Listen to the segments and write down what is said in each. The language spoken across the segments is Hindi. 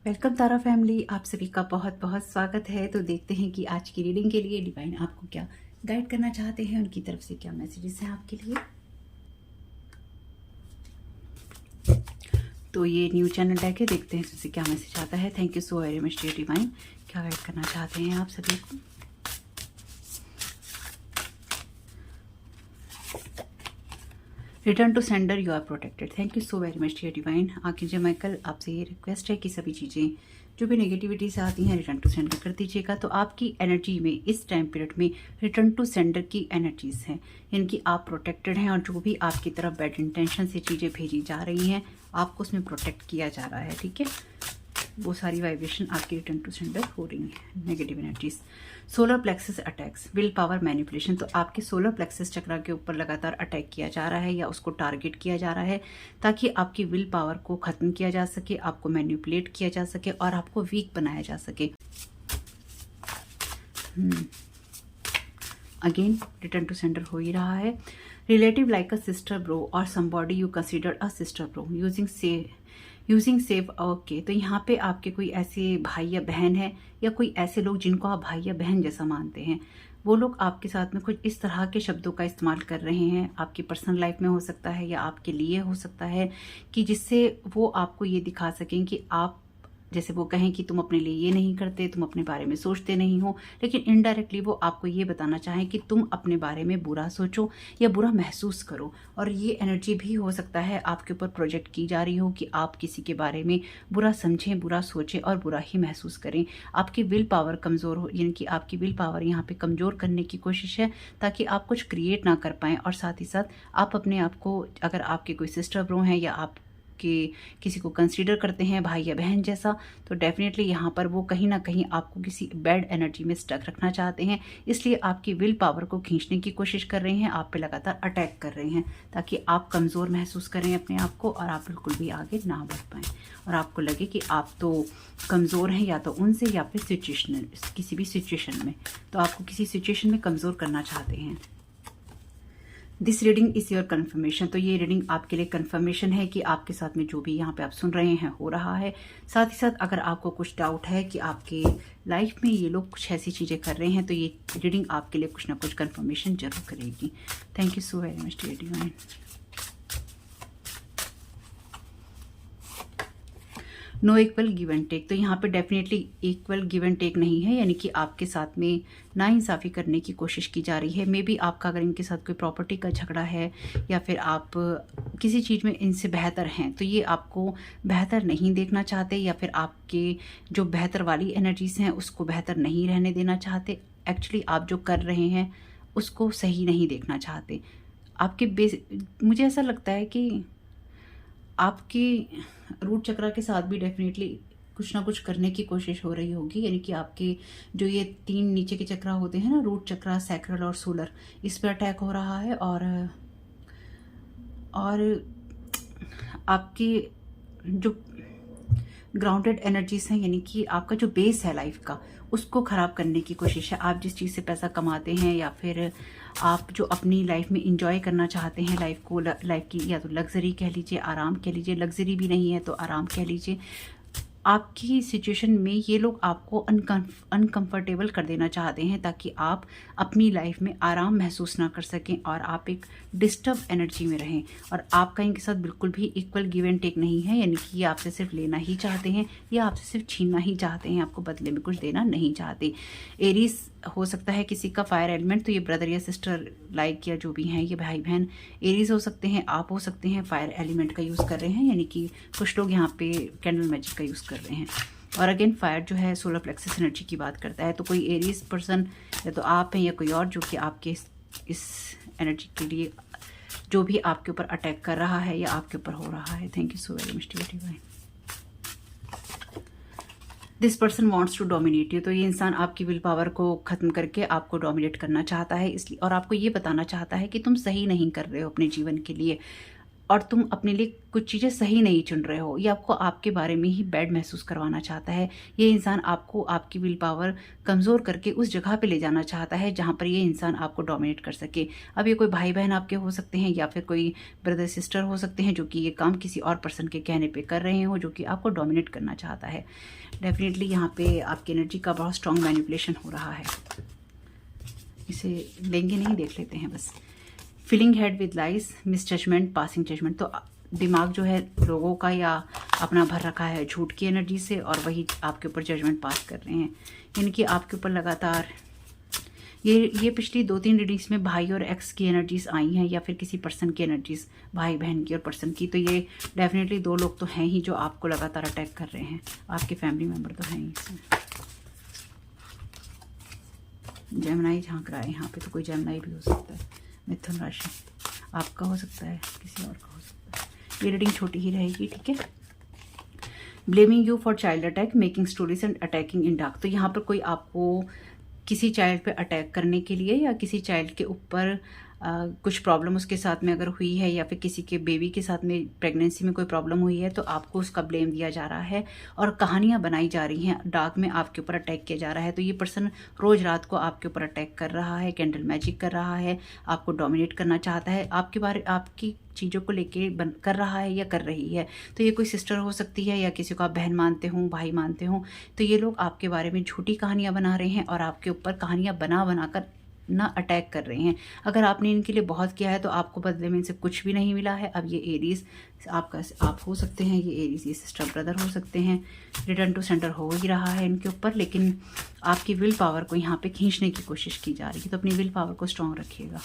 वेलकम तारा फैमिली, आप सभी का बहुत बहुत स्वागत है। तो देखते हैं कि आज की रीडिंग के लिए डिवाइन आपको क्या गाइड करना चाहते हैं, उनकी तरफ से क्या मैसेजेस हैं आपके लिए। तो ये न्यू चैनल डेक है, देखते हैं इससे क्या मैसेज आता है। Thank you so very much dear divine, क्या गाइड करना चाहते हैं आप सभी को। Return to sender, you are protected. Thank you so very much dear divine. आखिर माइकल, आपसे ये रिक्वेस्ट है कि सभी चीज़ें जो भी नेगेटिविटी से आती हैं रिटर्न टू सेंडर कर दीजिएगा। तो आपकी एनर्जी में इस टाइम पीरियड में रिटर्न टू सेंडर की एनर्जीज हैं, यानी कि आप प्रोटेक्टेड हैं और जो भी आपकी तरफ बैड इंटेंशन से चीज़ें भेजी जा रही हैं आपको उसमें प्रोटेक्ट किया जा रहा है। ठीक है, वो सारी वाइब्रेशन आपकी रिटर्न टू सेंडर हो रही है। Negative energies, solar plexus attacks, will power manipulation. तो आपके सोलर प्लेक्सस चक्रा के ऊपर लगातार अटैक किया जा रहा है या उसको टारगेट किया जा रहा है ताकि आपकी विल पावर को ख़त्म किया जा सके, आपको मैनिपुलेट किया जा सके और आपको वीक बनाया जा सके। अगेन रिटर्न टू सेंडर हो ही रहा है। Relative like a sister bro और somebody you consider a sister bro using safe. Okay, तो यहाँ पे आपके कोई ऐसे भाई या बहन है या कोई ऐसे लोग जिनको आप भाई या बहन जैसा मानते हैं, वो लोग आपके साथ में कुछ इस तरह के शब्दों का इस्तेमाल कर रहे हैं। आपकी पर्सनल लाइफ में हो सकता है या आपके लिए हो सकता है कि जिससे वो आपको ये दिखा सकें कि आप, जैसे वो कहें कि तुम अपने लिए ये नहीं करते, तुम अपने बारे में सोचते नहीं हो, लेकिन इनडायरेक्टली वो आपको ये बताना चाहें कि तुम अपने बारे में बुरा सोचो या बुरा महसूस करो। और ये एनर्जी भी हो सकता है आपके ऊपर प्रोजेक्ट की जा रही हो कि आप किसी के बारे में बुरा समझें, बुरा सोचें और बुरा ही महसूस करें। आपकी विल पावर कमज़ोर हो, यानी कि आपकी विल पावर यहाँ पे कमज़ोर करने की कोशिश है ताकि आप कुछ क्रिएट ना कर पाएँ। और साथ ही साथ आप अपने आप को, अगर आपके कोई सिस्टर ब्रो हैं या आप कि किसी को कंसीडर करते हैं भाई या बहन जैसा, तो डेफिनेटली यहाँ पर वो कहीं ना कहीं आपको किसी बैड एनर्जी में स्टक रखना चाहते हैं। इसलिए आपकी विल पावर को खींचने की कोशिश कर रहे हैं, आप पे लगातार अटैक कर रहे हैं ताकि आप कमज़ोर महसूस करें अपने आप को और आप बिल्कुल भी आगे ना बढ़ पाएँ और आपको लगे कि आप तो कमज़ोर हैं या तो उनसे या फिर सिचुएशनल, किसी भी सिचुएशन में, तो आपको किसी सिचुएशन में कमज़ोर करना चाहते हैं। This reading is your conformation. तो ये रीडिंग आपके लिए कन्फर्मेशन है कि आपके साथ में जो भी यहाँ पे आप सुन रहे हैं हो रहा है। साथ ही साथ अगर आपको कुछ डाउट है कि आपके लाइफ में ये लोग कुछ ऐसी चीज़ें कर रहे हैं तो ये रीडिंग आपके लिए कुछ ना कुछ कन्फर्मेशन जरूर करेगी। Thank you so very much dear divine. No equal give and take, तो यहाँ पे definitely equal give and take नहीं है, यानी कि आपके साथ में नाइंसाफ़ी करने की कोशिश की जा रही है। मे बी आपका अगर इनके साथ कोई प्रॉपर्टी का झगड़ा है या फिर आप किसी चीज़ में इनसे बेहतर हैं तो ये आपको बेहतर नहीं देखना चाहते या फिर आपके जो बेहतर वाली एनर्जीज़ हैं उसको बेहतर नहीं रहने देना चाहते। एक्चुअली आप जो कर रहे हैं उसको सही नहीं देखना चाहते। मुझे ऐसा लगता है कि आपकी रूट चक्रा के साथ भी डेफिनेटली कुछ ना कुछ करने की कोशिश हो रही होगी, यानी कि आपके जो ये 3 नीचे के चक्रा होते हैं ना, रूट चक्रा, सैक्रल और सोलर, इस पर अटैक हो रहा है। और आपकी जो ग्राउंडेड एनर्जीज हैं, यानी कि आपका जो बेस है लाइफ का, उसको ख़राब करने की कोशिश है। आप जिस चीज़ से पैसा कमाते हैं या फिर आप जो अपनी लाइफ में इंजॉय करना चाहते हैं लाइफ को, लाइफ की या तो लग्जरी कह लीजिए, आराम कह लीजिए, लग्जरी भी नहीं है तो आराम कह लीजिए, आपकी सिचुएशन में ये लोग आपको अनकंफर्टेबल कर देना चाहते हैं ताकि आप अपनी लाइफ में आराम महसूस ना कर सकें और आप एक डिस्टर्ब एनर्जी में रहें। और आपका इनके साथ बिल्कुल भी इक्वल गिव एंड टेक नहीं है, यानी कि ये आपसे सिर्फ लेना ही चाहते हैं या आपसे सिर्फ छीनना ही चाहते हैं, आपको बदले में कुछ देना नहीं चाहते। एरीज हो सकता है किसी का फायर एलिमेंट, तो ये ब्रदर या सिस्टर लाइक या जो भी हैं ये भाई बहन एरीज हो सकते हैं, आप हो सकते हैं फायर एलिमेंट का यूज़ कर रहे हैं, यानी कि कुछ लोग यहाँ पे कैंडल मैजिक का यूज़ कर रहे हैं। और अगेन फायर जो है सोलर प्लेक्सस एनर्जी की बात करता है, तो कोई एरीज पर्सन या तो आप हैं या कोई और जो कि आपके इस एनर्जी के लिए जो भी आपके ऊपर अटैक कर रहा है या आपके ऊपर हो रहा है। Thank you so very much dear divine. This person wants to dominate you, तो ये इंसान आपकी विल पावर को ख़त्म करके आपको डोमिनेट करना चाहता है, इसलिए और आपको ये बताना चाहता है कि तुम सही नहीं कर रहे हो अपने जीवन के लिए। और तुम अपने लिए कुछ चीज़ें सही नहीं चुन रहे हो, ये आपको आपके बारे में ही बैड महसूस करवाना चाहता है। ये इंसान आपको आपकी विल पावर कमज़ोर करके उस जगह पे ले जाना चाहता है जहाँ पर ये इंसान आपको डोमिनेट कर सके। अब ये कोई भाई बहन आपके हो सकते हैं या फिर कोई ब्रदर सिस्टर हो सकते हैं जो कि ये काम किसी और पर्सन के कहने पे कर रहे हो, जो कि आपको डोमिनेट करना चाहता है। डेफिनेटली यहाँ पे आपकी एनर्जी का बहुत स्ट्रॉन्ग मैनिपुलेशन हो रहा है। इसे लेंगे नहीं, देख लेते हैं बस। Filling head with lies, misjudgement, passing judgement. तो दिमाग जो है लोगों का या अपना भर रखा है झूठ की एनर्जी से, और वही आपके ऊपर जजमेंट पास कर रहे हैं। यानी कि आपके ऊपर लगातार ये पिछली 2-3 रीडिंग्स में भाई और एक्स की एनर्जीज आई हैं, या फिर किसी पर्सन की एनर्जीज, भाई बहन की और पर्सन की। तो ये डेफिनेटली 2 लोग तो हैं ही जो आपको लगातार अटैक कर रहे हैं। आपके फैमिली मेम्बर तो हैं ही इसमें। जेमिनी झांक रहा है यहाँ पे, तो कोई जेमिनी भी हो सकता है। मिथुन राशि आपका हो सकता है, किसी और का हो सकता है। ये रीडिंग छोटी ही रहेगी, ठीक है। Blaming you for child attack, making stories and attacking in dark. तो यहाँ पर कोई आपको किसी चाइल्ड पे अटैक करने के लिए, या किसी चाइल्ड के ऊपर कुछ प्रॉब्लम उसके साथ में अगर हुई है, या फिर किसी के बेबी के साथ में प्रेगनेंसी में कोई प्रॉब्लम हुई है, तो आपको उसका ब्लेम दिया जा रहा है और कहानियां बनाई जा रही हैं। डार्क में आपके ऊपर अटैक किया जा रहा है। तो ये पर्सन रोज रात को आपके ऊपर अटैक कर रहा है, कैंडल मैजिक कर रहा है, आपको डोमिनेट करना चाहता है, आपके बारे आपकी चीज़ों को लेके कर रहा है या कर रही है। तो ये कोई सिस्टर हो सकती है, या किसी को आप बहन मानते हो, भाई मानते हो। तो ये लोग आपके बारे में झूठी कहानियां बना रहे हैं और आपके ऊपर कहानियां बनाकर ना अटैक कर रहे हैं। अगर आपने इनके लिए बहुत किया है तो आपको बदले में इनसे कुछ भी नहीं मिला है। अब ये एरीज आप हो सकते हैं, ये एरीज ये सिस्टर ब्रदर हो सकते हैं। रिटर्न टू सेंटर हो ही रहा है इनके ऊपर, लेकिन आपकी विल पावर को यहाँ पे खींचने की कोशिश की जा रही है। तो अपनी विल पावर को स्ट्रॉन्ग रखिएगा।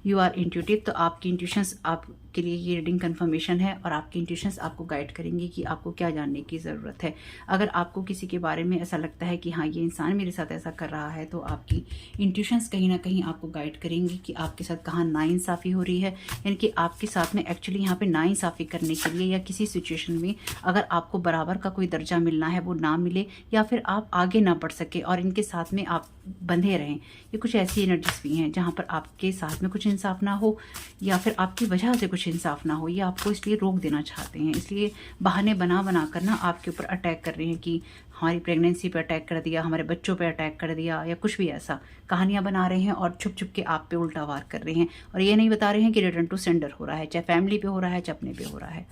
यू आर इंट्यूटिव, तो आपकी इंट्यूशंस आपके लिए ये रीडिंग कन्फर्मेशन है, और आपकी इंट्यूशंस आपको गाइड करेंगी कि आपको क्या जानने की ज़रूरत है। अगर आपको किसी के बारे में ऐसा लगता है कि हाँ ये इंसान मेरे साथ ऐसा कर रहा है, तो आपकी इंट्यूशंस कहीं ना कहीं आपको गाइड करेंगी कि आपके साथ कहाँ नाइंसाफ़ी हो रही है। यानी कि आपके साथ में एक्चुअली यहाँ पे नाइंसाफ़ी करने के लिए, या किसी सिचुएशन में अगर आपको बराबर का कोई दर्जा मिलना है वो ना मिले, या फिर आप आगे ना बढ़ सके और इनके साथ में आप बंधे रहें। ये कुछ ऐसी एनर्जीज भी हैं जहाँ पर आपके साथ में कुछ इंसाफ ना हो, या फिर आपकी वजह से कुछ इंसाफ ना हो। ये आपको इसलिए रोक देना चाहते हैं, इसलिए बहाने बना कर ना आपके ऊपर अटैक कर रहे हैं कि हमारी प्रेगनेंसी पे अटैक कर दिया, हमारे बच्चों पे अटैक कर दिया, या कुछ भी ऐसा कहानियां बना रहे हैं और छुप छुप के आप पे उल्टा वार कर रहे हैं। और ये नहीं बता रहे हैं कि रिटर्न टू सेंडर हो रहा है, चाहे फैमिली पे हो रहा है, चाहे अपने पे हो रहा है।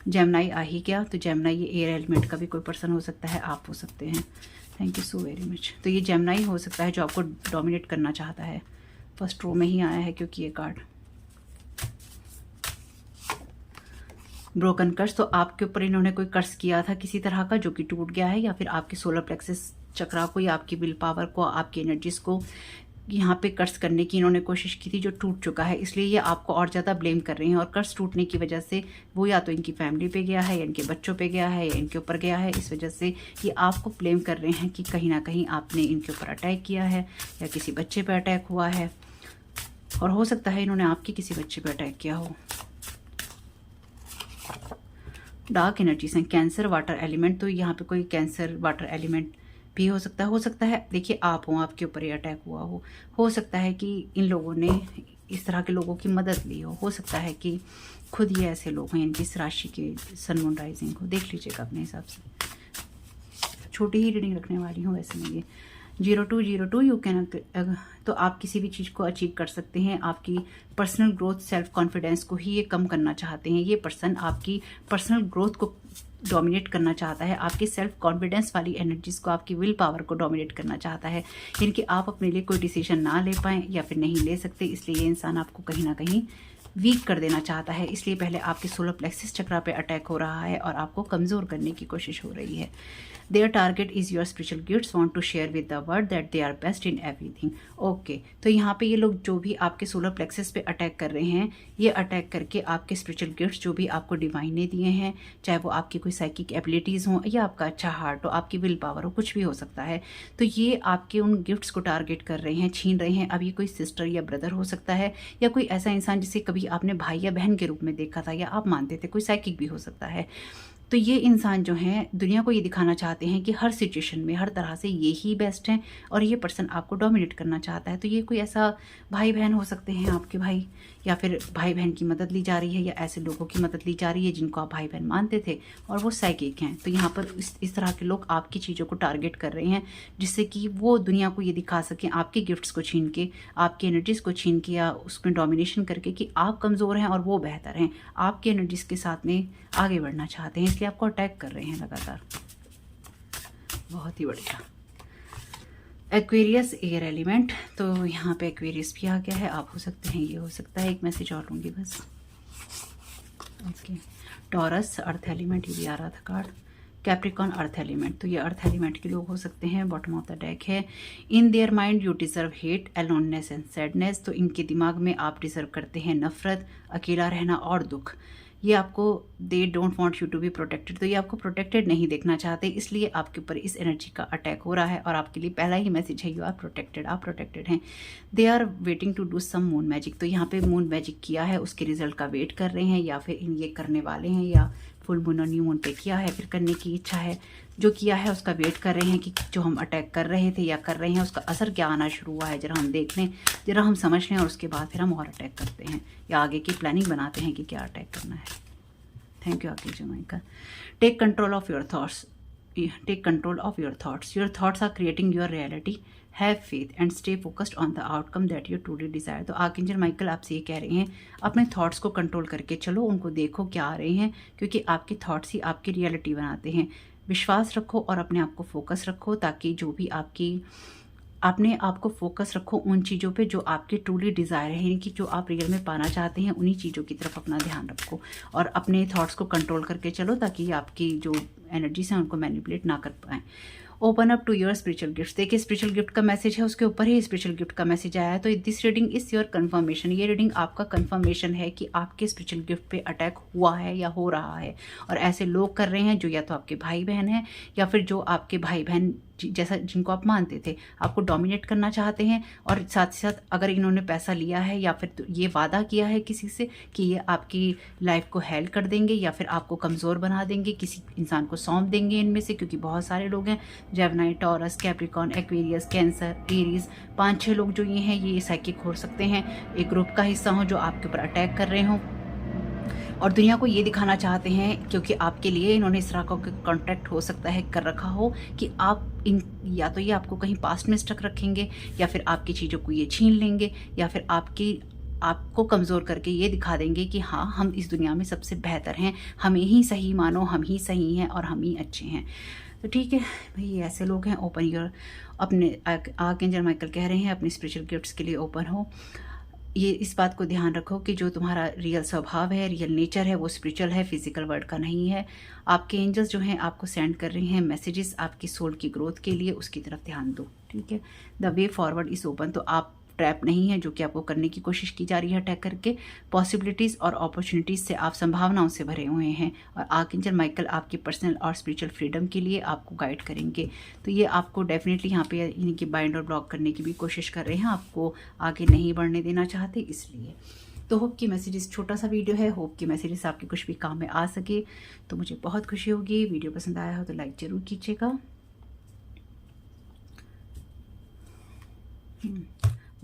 जेमिनी आ ही गया, तो जेमिनी ये एयर एलिमेंट का भी कोई पर्सन हो सकता है, आप हो सकते हैं। Thank you so very much. तो ये जेमिनी हो सकता है जो आपको डोमिनेट करना चाहता है। फर्स्ट रो में ही आया है क्योंकि ये कार्ड ब्रोकन कर्स। तो आपके ऊपर इन्होंने कोई कर्स किया था किसी तरह का, जो कि टूट गया है, या फिर आपके सोलर प्लेक्सस चक्रा को, या आपकी विल पावर को, आपकी एनर्जीज को यहाँ पे कर्स करने की इन्होंने कोशिश की थी, जो टूट चुका है। इसलिए ये आपको और ज़्यादा ब्लेम कर रहे हैं, और कर्स टूटने की वजह से वो या तो इनकी फैमिली पे गया है, या इनके बच्चों पे गया है, या इनके ऊपर गया है। इस वजह से ये आपको ब्लेम कर रहे हैं कि कहीं ना कहीं आपने इनके ऊपर अटैक किया है, या किसी बच्चे पे अटैक हुआ है, और हो सकता है इन्होंने आपके किसी बच्चे पे अटैक किया हो। डार्क एनर्जीज हैं, कैंसर, वाटर एलिमेंट। तो यहाँ पे कोई कैंसर वाटर एलिमेंट भी हो सकता है। देखिए आप हो, आपके ऊपर ये अटैक हुआ हो सकता है कि इन लोगों ने इस तरह के लोगों की मदद ली हो सकता है कि खुद ये ऐसे लोग हैं, इनकी इस राशि के सन मून राइजिंग को देख लीजिएगा अपने हिसाब से। छोटी ही रीडिंग रखने वाली हूँ वैसे में। ये 0202 यू कैन, तो आप किसी भी चीज़ को अचीव कर सकते हैं। आपकी पर्सनल ग्रोथ, सेल्फ कॉन्फिडेंस को ही ये कम करना चाहते हैं। ये पर्सन आपकी पर्सनल ग्रोथ को डोमिनेट करना चाहता है, आपकी सेल्फ कॉन्फिडेंस वाली एनर्जीज को, आपकी विल पावर को डोमिनेट करना चाहता है। यानी कि आप अपने लिए कोई डिसीजन ना ले पाएँ या फिर नहीं ले सकते, इसलिए ये इंसान आपको कहीं ना कहीं वीक कर देना चाहता है। इसलिए पहले आपके सोलर प्लेक्सस चक्रा पे अटैक हो रहा है और आपको कमज़ोर करने की कोशिश हो रही है। Their target is your spiritual gifts, want to share with the world that they are best in everything. Okay, तो यहाँ पे ये लोग जो भी आपके सोलर प्लेक्सस पे अटैक कर रहे हैं, ये अटैक करके आपके स्पिरिचुअल गिफ्ट्स जो भी आपको डिवाइन ने दिए हैं, चाहे वो आपकी कोई साइकिक एबिलिटीज़ हों, या आपका अच्छा हार्ट हो, आपकी विल पावर हो, कुछ भी हो सकता है। तो ये आपके उन गिफ्ट्स को टारगेट कर रहे हैं, छीन रहे हैं। अब ये कोई सिस्टर या ब्रदर हो सकता है, या कोई ऐसा इंसान जिसे कभी आपने भाई या बहन के रूप में देखा था, या आप मानते थे, कोई साइकिक भी हो सकता है। तो ये इंसान जो हैं दुनिया को ये दिखाना चाहते हैं कि हर सिचुएशन में हर तरह से ये ही बेस्ट हैं और ये पर्सन आपको डोमिनेट करना चाहता है। तो ये कोई ऐसा भाई बहन हो सकते हैं आपके भाई, या फिर भाई बहन की मदद ली जा रही है या ऐसे लोगों की मदद ली जा रही है जिनको आप भाई बहन मानते थे और वो साइकिक हैं। तो यहाँ पर इस तरह के लोग आपकी चीज़ों को टारगेट कर रहे हैं जिससे कि वो दुनिया को ये दिखा सकें, आपके गिफ्ट्स को छीन के, आपकी एनर्जीज़ को छीन के या उसमें डोमिनेशन करके कि आप कमज़ोर हैं और वो बेहतर हैं, आपकी एनर्जीज़ के साथ में आगे बढ़ना चाहते हैं, इसलिए आपको अटैक कर रहे हैं लगातार। बहुत ही बढ़िया। एक्वेरियस एयर एलिमेंट, तो यहाँ पे एक्वेरियस भी आ गया है, आप हो सकते हैं, ये हो सकता है। एक मैसेज और लूँगी बस। ओके, टॉरस अर्थ एलिमेंट, ये भी आ रहा था कार्ड। कैप्रिकॉन अर्थ एलिमेंट, तो ये अर्थ एलिमेंट के लोग हो सकते हैं। बॉटम ऑफ द डेक है, in their mind you deserve hate, aloneness and sadness, तो इनके दिमाग में आप डिजर्व करते हैं नफरत, अकेला रहना और दुख। ये आपको, they don't want you to be protected, तो ये आपको प्रोटेक्टेड नहीं देखना चाहते, इसलिए आपके ऊपर इस एनर्जी का अटैक हो रहा है। और आपके लिए पहला ही मैसेज है, यू आर प्रोटेक्टेड, आप प्रोटेक्टेड हैं। They are waiting to do some moon magic, तो यहाँ पे मून मैजिक किया है, उसके रिजल्ट का वेट कर रहे हैं, या फिर ये करने वाले हैं, या फुल मून और न्यू मून पे किया है, फिर करने की इच्छा है, जो किया है उसका वेट कर रहे हैं कि जो हम अटैक कर रहे थे या कर रहे हैं उसका असर क्या आना शुरू हुआ है, जरा हम देख लें, जरा हम समझ लें, और उसके बाद फिर हम और अटैक करते हैं या आगे की प्लानिंग बनाते हैं कि क्या अटैक करना है। Thank you archangel Michael. Take control of your thoughts, take control of your thoughts, your thoughts are creating your reality, have faith and stay focused on the outcome that you truly desire. तो आर्कएंजल माइकल आपसे ये कह रहे हैं, अपने थॉट्स को कंट्रोल करके चलो, उनको देखो क्या आ रहे हैं, क्योंकि आपके थॉट्स ही आपकी रियलिटी बनाते हैं। विश्वास रखो और अपने आप को फोकस रखो, ताकि जो भी आपकी, अपने आप को फोकस रखो उन चीज़ों पे जो आपके ट्रूली डिज़ायर है, यानी कि जो आप रियल में पाना चाहते हैं, उन्हीं चीज़ों की तरफ अपना ध्यान रखो और अपने थॉट्स को कंट्रोल करके चलो, ताकि आपकी जो एनर्जीज हैं उनको मैनिपुलेट ना कर पाएँ। Open up to your spiritual gift, देखिए स्पिरिचुअल गिफ्ट का मैसेज है, उसके ऊपर ही स्पिरिचुअल गिफ्ट का मैसेज आया है। तो this reading is your confirmation, ये रीडिंग आपका कंफर्मेशन है कि आपके स्पिरिचुअल गिफ्ट पे अटैक हुआ है या हो रहा है, और ऐसे लोग कर रहे हैं जो या तो आपके भाई बहन हैं या फिर जो आपके भाई बहन जैसा जिनको आप मानते थे, आपको डोमिनेट करना चाहते हैं। और साथ ही साथ अगर इन्होंने पैसा लिया है या फिर तो ये वादा किया है किसी से कि ये आपकी लाइफ को हेल्प कर देंगे या फिर आपको कमज़ोर बना देंगे, किसी इंसान को सौंप देंगे इनमें से, क्योंकि बहुत सारे लोग हैं, Gemini, taurus, Capricorn, Aquarius, cancer, Aries, 5-6 लोग जो ये हैं ये साइकिक हो सकते हैं, एक ग्रुप का हिस्सा हो जो आपके ऊपर अटैक कर रहे हों और दुनिया को ये दिखाना चाहते हैं, क्योंकि आपके लिए इन्होंने इस तरह का कॉन्ट्रैक्ट हो सकता है कर रखा हो कि आप इन, या तो ये आपको कहीं पास्ट में स्टक रखेंगे या फिर आपकी चीज़ों को ये छीन लेंगे या फिर आपको कमज़ोर करके ये दिखा देंगे कि हाँ हम इस दुनिया में सबसे बेहतर हैं, हमें ही सही मानो, हम ही सही हैं और हम ही अच्छे हैं। तो ठीक है भाई, ये ऐसे लोग हैं। ओपन योर, अपने आर्कएंजल माइकल कह रहे हैं अपने स्पिरिचुअल गिफ्ट्स के लिए ओपन हो। ये इस बात को ध्यान रखो कि जो तुम्हारा रियल स्वभाव है, रियल नेचर है, वो स्पिरिचुअल है, फिजिकल वर्ल्ड का नहीं है। आपके एंजल्स जो हैं आपको सेंड कर रहे हैं मैसेजेस आपकी सोल की ग्रोथ के लिए, उसकी तरफ ध्यान दो। ठीक है, the way forward is open, तो आप ट्रैप नहीं है जो कि आपको करने की कोशिश की जा रही है अटैक करके। पॉसिबिलिटीज़ और अपॉर्चुनिटीज़ से आप संभावनाओं से भरे हुए हैं और आर्कएंजल माइकल आपकी पर्सनल और स्पिरिचुअल फ्रीडम के लिए आपको गाइड करेंगे। तो ये आपको डेफिनेटली यहाँ पे इनकी बाइंड और ब्लॉक करने की भी कोशिश कर रहे हैं, आपको आगे नहीं बढ़ने देना चाहते इसलिए। तो होप की मैसेजेस, छोटा सा वीडियो है, होप की मैसेजेस आपके कुछ भी काम में आ सके तो मुझे बहुत खुशी होगी। वीडियो पसंद आया हो तो लाइक ज़रूर कीजिएगा।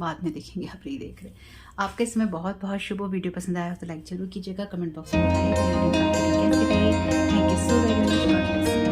बाद में देखेंगे, आप नहीं देख रहे। आपका इसमें बहुत बहुत शुभ हो। वीडियो पसंद आया हो तो लाइक जरूर कीजिएगा, कमेंट बॉक्स में बताइए कैसी रही। Thank you so very much.